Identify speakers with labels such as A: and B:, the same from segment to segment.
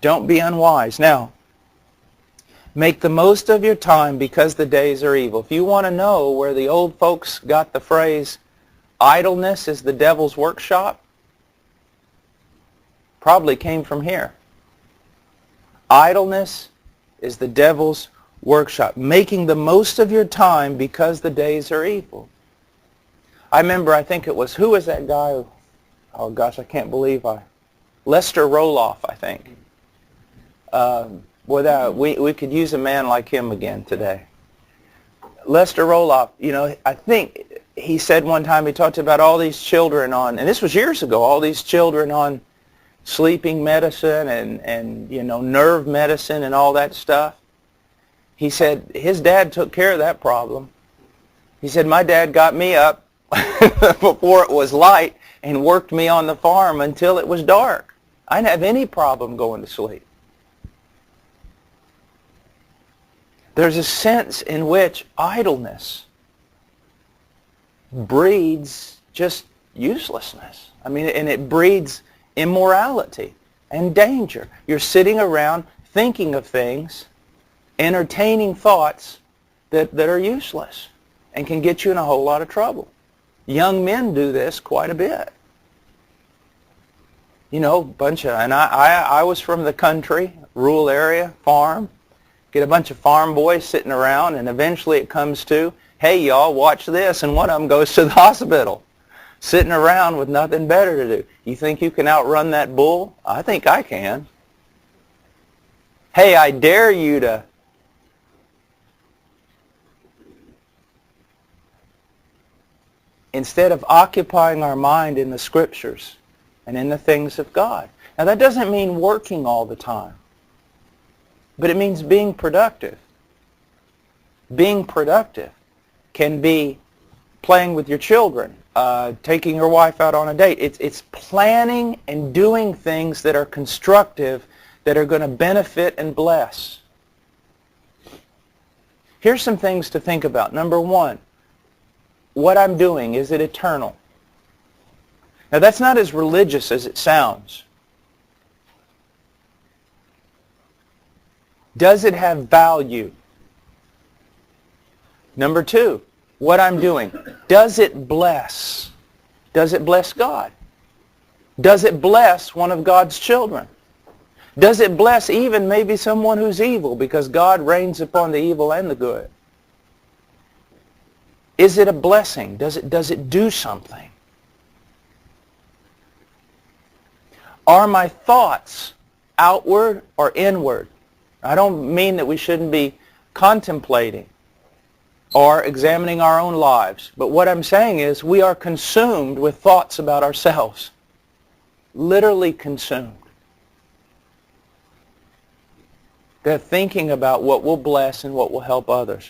A: Don't be unwise. Now, make the most of your time because the days are evil. If you want to know where the old folks got the phrase, idleness is the devil's workshop, probably came from here. Idleness is the devil's workshop. Making the most of your time because the days are evil. I remember, I think it was, who was that guy? Oh gosh, I can't believe Lester Roloff, I think. We could use a man like him again today. Lester Roloff, I think he said one time, he talked about all these children on, and this was years ago, all these children on sleeping medicine and nerve medicine and all that stuff. He said his dad took care of that problem. He said, my dad got me up before it was light and worked me on the farm until it was dark. I didn't have any problem going to sleep. There's a sense in which idleness breeds just uselessness. I mean, and it breeds immorality and danger. You're sitting around thinking of things, entertaining thoughts that are useless and can get you in a whole lot of trouble. Young men do this quite a bit. And I was from the country, rural area, farm. Get a bunch of farm boys sitting around, and eventually it comes to, hey, y'all, watch this, and one of them goes to the hospital, sitting around with nothing better to do. You think you can outrun that bull? I think I can. Hey, I dare you to. Instead of occupying our mind in the Scriptures and in the things of God. Now, that doesn't mean working all the time. But it means being productive. Being productive can be playing with your children, taking your wife out on a date. It's planning and doing things that are constructive, that are going to benefit and bless. Here's some things to think about. Number one, what I'm doing, is it eternal? Now that's not as religious as it sounds. Does it have value? Number two, what I'm doing, does it bless? Does it bless God? Does it bless one of God's children? Does it bless even maybe someone who's evil, because God reigns upon the evil and the good? Is it a blessing? Does it do something? Are my thoughts outward or inward? I don't mean that we shouldn't be contemplating or examining our own lives. But what I'm saying is we are consumed with thoughts about ourselves. Literally consumed. They're thinking about what will bless and what will help others.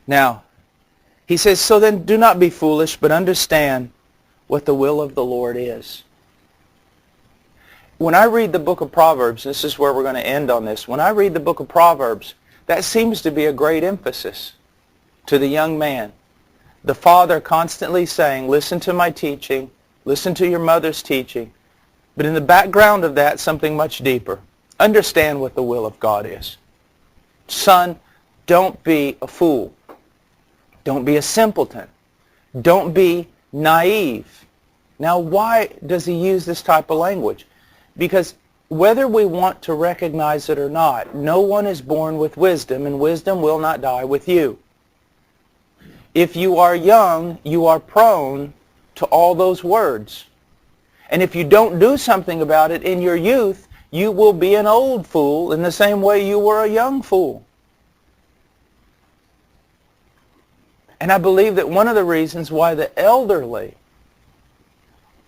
A: Now, he says, so then do not be foolish, but understand what the will of the Lord is. When I read the book of Proverbs, this is where we're going to end on this. When I read the book of Proverbs, that seems to be a great emphasis to the young man. The father constantly saying, listen to my teaching, listen to your mother's teaching. But in the background of that, something much deeper. Understand what the will of God is. Son, don't be a fool. Don't be a simpleton. Don't be naive. Now, why does he use this type of language? Because whether we want to recognize it or not, no one is born with wisdom, and wisdom will not die with you. If you are young, you are prone to all those words. And if you don't do something about it in your youth, you will be an old fool in the same way you were a young fool. And I believe that one of the reasons why the elderly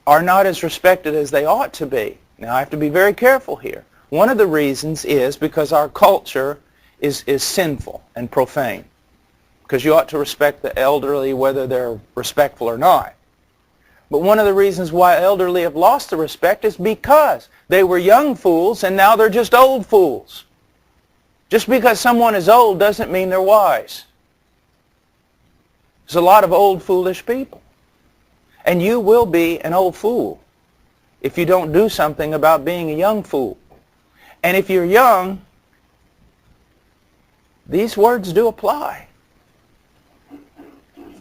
A: are not as respected as they ought to be. Now, I have to be very careful here. One of the reasons is because our culture is sinful and profane. Because you ought to respect the elderly whether they're respectful or not. But one of the reasons why elderly have lost the respect is because they were young fools and now they're just old fools. Just because someone is old doesn't mean they're wise. There's a lot of old foolish people. And you will be an old fool if you don't do something about being a young fool. And if you're young, these words do apply.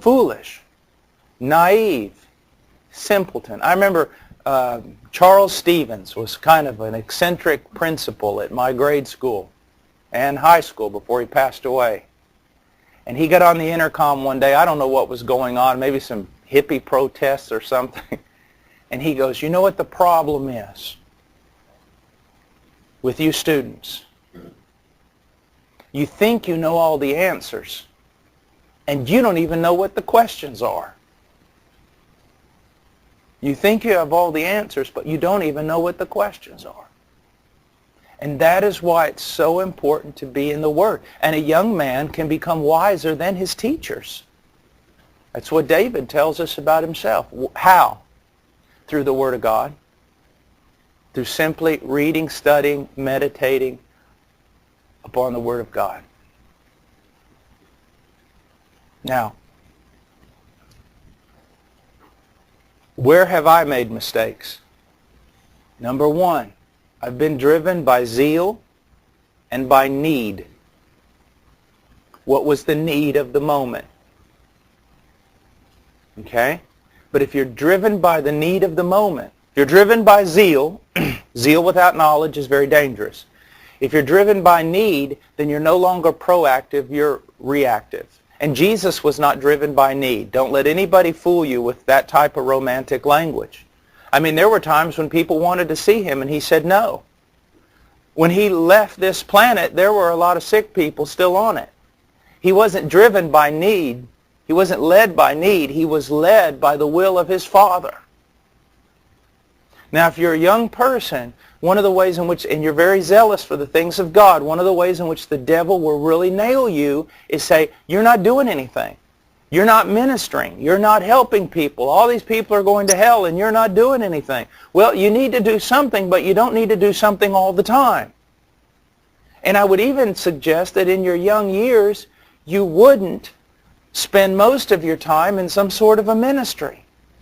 A: Foolish, naive, simpleton. I remember Charles Stevens was kind of an eccentric principal at my grade school and high school before he passed away. And he got on the intercom one day. I don't know what was going on, maybe some hippie protests or something. And he goes, you know what the problem is with you students? You think you know all the answers, and you don't even know what the questions are. You think you have all the answers, but you don't even know what the questions are. And that is why it's so important to be in the Word. And a young man can become wiser than his teachers. That's what David tells us about himself. How? Through the Word of God. Through simply reading, studying, meditating upon the Word of God. Now, where have I made mistakes? Number one, I've been driven by zeal and by need. What was the need of the moment? Okay? But if you're driven by the need of the moment, if you're driven by zeal, zeal without knowledge is very dangerous. If you're driven by need, then you're no longer proactive, you're reactive. And Jesus was not driven by need. Don't let anybody fool you with that type of romantic language. I mean, there were times when people wanted to see him and he said no. When he left this planet, there were a lot of sick people still on it. He wasn't driven by need. He wasn't led by need. He was led by the will of his Father. Now, if you're a young person, one of the ways in which, and you're very zealous for the things of God, one of the ways in which the devil will really nail you is say, you're not doing anything. You're not ministering. You're not helping people. All these people are going to hell and you're not doing anything. Well, you need to do something, but you don't need to do something all the time. And I would even suggest that in your young years, you wouldn't spend most of your time in some sort of a ministry.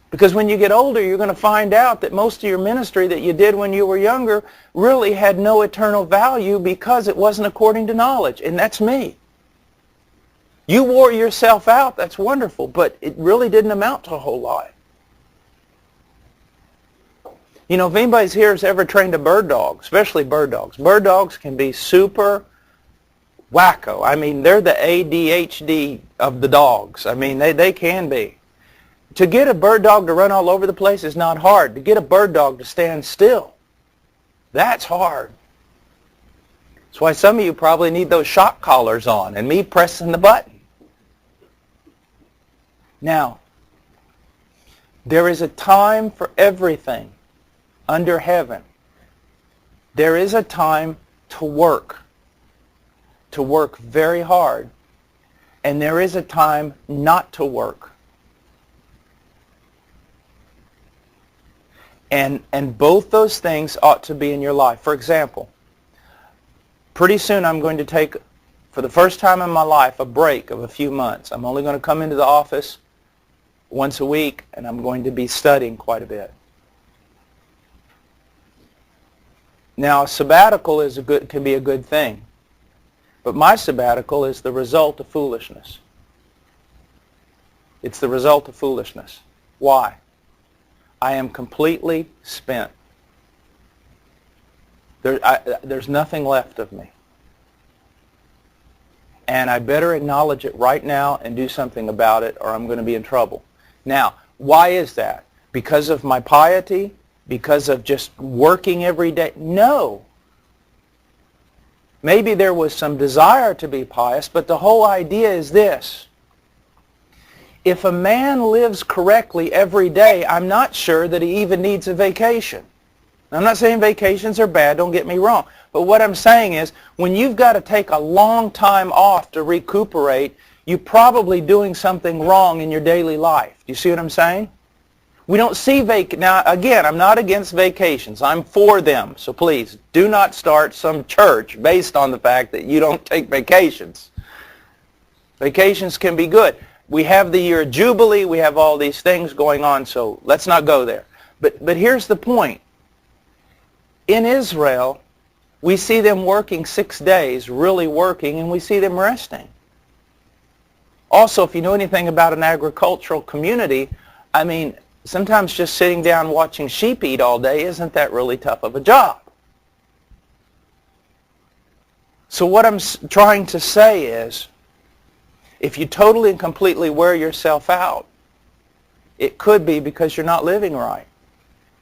A: Because when you get older, you're going to find out that most of your ministry that you did when you were younger really had no eternal value because it wasn't according to knowledge. And that's me. You wore yourself out, that's wonderful, but it really didn't amount to a whole lot. You know, if anybody's here has ever trained a bird dog, especially bird dogs can be super wacko. I mean, they're the ADHD of the dogs. I mean, they can be. To get a bird dog to run all over the place is not hard. To get a bird dog to stand still, that's hard. That's why some of you probably need those shock collars on and me pressing the button. Now, there is a time for everything under heaven. There is a time to work very hard, and there is a time not to work. And both those things ought to be in your life. For example, pretty soon I'm going to take, for the first time in my life, a break of a few months. I'm only going to come into the office once a week, and I'm going to be studying quite a bit. Now, a sabbatical can be a good thing, but my sabbatical is the result of foolishness. It's the result of foolishness. Why? I am completely spent. There's nothing left of me. And I better acknowledge it right now and do something about it, or I'm going to be in trouble. Now, why is that? Because of my piety? Because of just working every day? No. Maybe there was some desire to be pious, but the whole idea is this. If a man lives correctly every day, I'm not sure that he even needs a vacation. I'm not saying vacations are bad, don't get me wrong. But what I'm saying is, when you've got to take a long time off to recuperate, you're probably doing something wrong in your daily life. Do you see what I'm saying? We don't see Now, again, I'm not against vacations. I'm for them. So please, do not start some church based on the fact that you don't take vacations. Vacations can be good. We have the year of Jubilee. We have all these things going on, so let's not go there. But here's the point. In Israel, We see them working 6 days, really working, and we see them resting. Also, if you know anything about an agricultural community, I mean, sometimes just sitting down watching sheep eat all day, isn't that really tough of a job? So what I'm trying to say is, if you totally and completely wear yourself out, it could be because you're not living right.